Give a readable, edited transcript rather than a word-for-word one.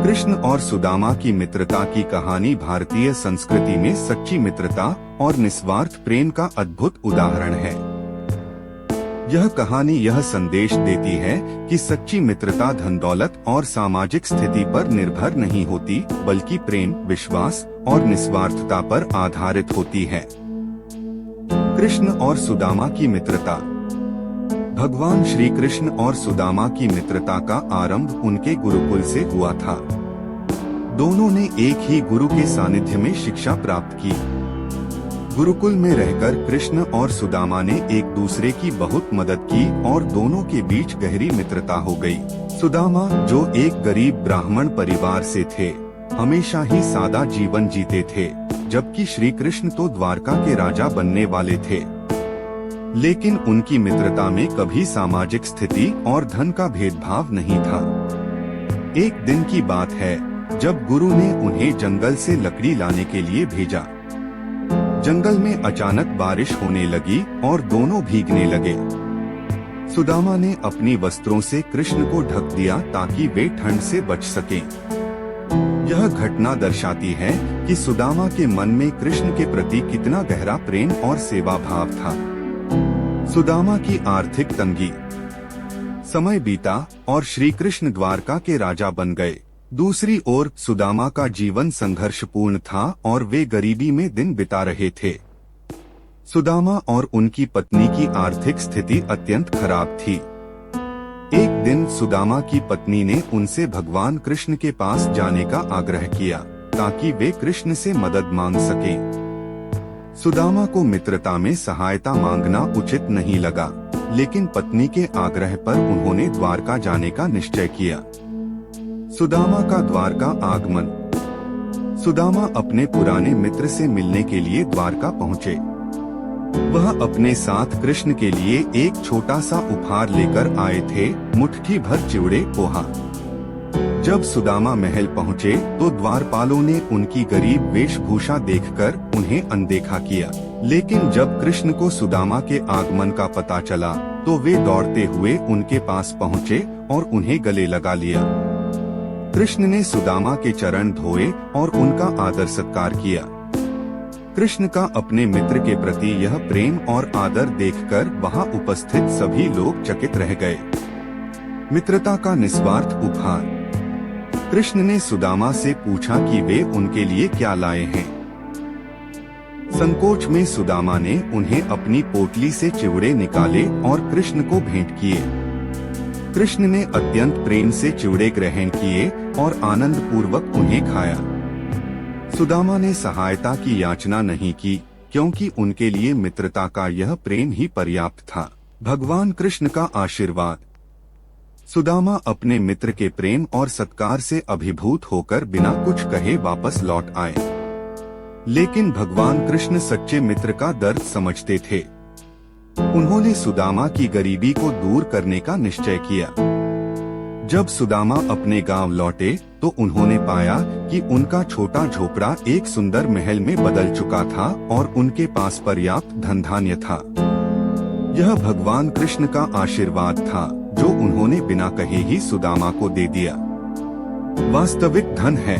कृष्ण और सुदामा की मित्रता की कहानी भारतीय संस्कृति में सच्ची मित्रता और निस्वार्थ प्रेम का अद्भुत उदाहरण है। यह कहानी यह संदेश देती है कि सच्ची मित्रता धन दौलत और सामाजिक स्थिति पर निर्भर नहीं होती, बल्कि प्रेम, विश्वास और निस्वार्थता पर आधारित होती है। कृष्ण और सुदामा की मित्रता। भगवान श्री कृष्ण और सुदामा की मित्रता का आरंभ उनके गुरुकुल से हुआ था। दोनों ने एक ही गुरु के सानिध्य में शिक्षा प्राप्त की। गुरुकुल में रहकर कृष्ण और सुदामा ने एक दूसरे की बहुत मदद की और दोनों के बीच गहरी मित्रता हो गई। सुदामा, जो एक गरीब ब्राह्मण परिवार से थे, हमेशा ही सादा जीवन जीते थे, जबकि श्री कृष्ण तो द्वारका के राजा बनने वाले थे। लेकिन उनकी मित्रता में कभी सामाजिक स्थिति और धन का भेदभाव नहीं था। एक दिन की बात है जब गुरु ने उन्हें जंगल से लकड़ी लाने के लिए भेजा। जंगल में अचानक बारिश होने लगी और दोनों भीगने लगे। सुदामा ने अपनी वस्त्रों से कृष्ण को ढक दिया ताकि वे ठंड से बच सकें। यह घटना दर्शाती है कि सुदामा के मन में कृष्ण के प्रति कितना गहरा प्रेम और सेवा भाव था। सुदामा की आर्थिक तंगी। समय बीता और श्री कृष्ण द्वारका के राजा बन गए। दूसरी ओर सुदामा का जीवन संघर्षपूर्ण था और वे गरीबी में दिन बिता रहे थे। सुदामा और उनकी पत्नी की आर्थिक स्थिति अत्यंत खराब थी। एक दिन सुदामा की पत्नी ने उनसे भगवान कृष्ण के पास जाने का आग्रह किया ताकि वे कृष्ण से मदद मांग सकें। सुदामा को मित्रता में सहायता मांगना उचित नहीं लगा, लेकिन पत्नी के आग्रह पर उन्होंने द्वारका जाने का निश्चय किया। सुदामा का द्वारका आगमन। सुदामा अपने पुराने मित्र से मिलने के लिए द्वारका पहुँचे। वह अपने साथ कृष्ण के लिए एक छोटा सा उपहार लेकर आए थे, मुट्ठी भर चिवड़े, पोहा। जब सुदामा महल पहुँचे तो द्वारपालों ने उनकी गरीब वेशभूषा देखकर उन्हें अनदेखा किया। लेकिन जब कृष्ण को सुदामा के आगमन का पता चला तो वे दौड़ते हुए उनके पास पहुँचे और उन्हें गले लगा लिया। कृष्ण ने सुदामा के चरण धोए और उनका आदर सत्कार किया। कृष्ण का अपने मित्र के प्रति यह प्रेम और आदर देखकर वहां उपस्थित सभी लोग चकित रह गए। मित्रता का निस्वार्थ उपहार। कृष्ण ने सुदामा से पूछा कि वे उनके लिए क्या लाए हैं। संकोच में सुदामा ने उन्हें अपनी पोटली से चिवड़े निकाले और कृष्ण को भेंट किए। कृष्ण ने अत्यंत प्रेम से चिवड़े ग्रहण किए और आनंद पूर्वक उन्हें खाया। सुदामा ने सहायता की याचना नहीं की, क्योंकि उनके लिए मित्रता का यह प्रेम ही पर्याप्त था। भगवान कृष्ण का आशीर्वाद। सुदामा अपने मित्र के प्रेम और सत्कार से अभिभूत होकर बिना कुछ कहे वापस लौट आए। लेकिन भगवान कृष्ण सच्चे मित्र का दर्द समझते थे। उन्होंने सुदामा की गरीबी को दूर करने का निश्चय किया। जब सुदामा अपने गांव लौटे तो उन्होंने पाया कि उनका छोटा झोपड़ा एक सुंदर महल में बदल चुका था और उनके पास पर्याप्त धन धान्य था। यह भगवान कृष्ण का आशीर्वाद था जो उन्होंने बिना कहे ही सुदामा को दे दिया। वास्तविक धन है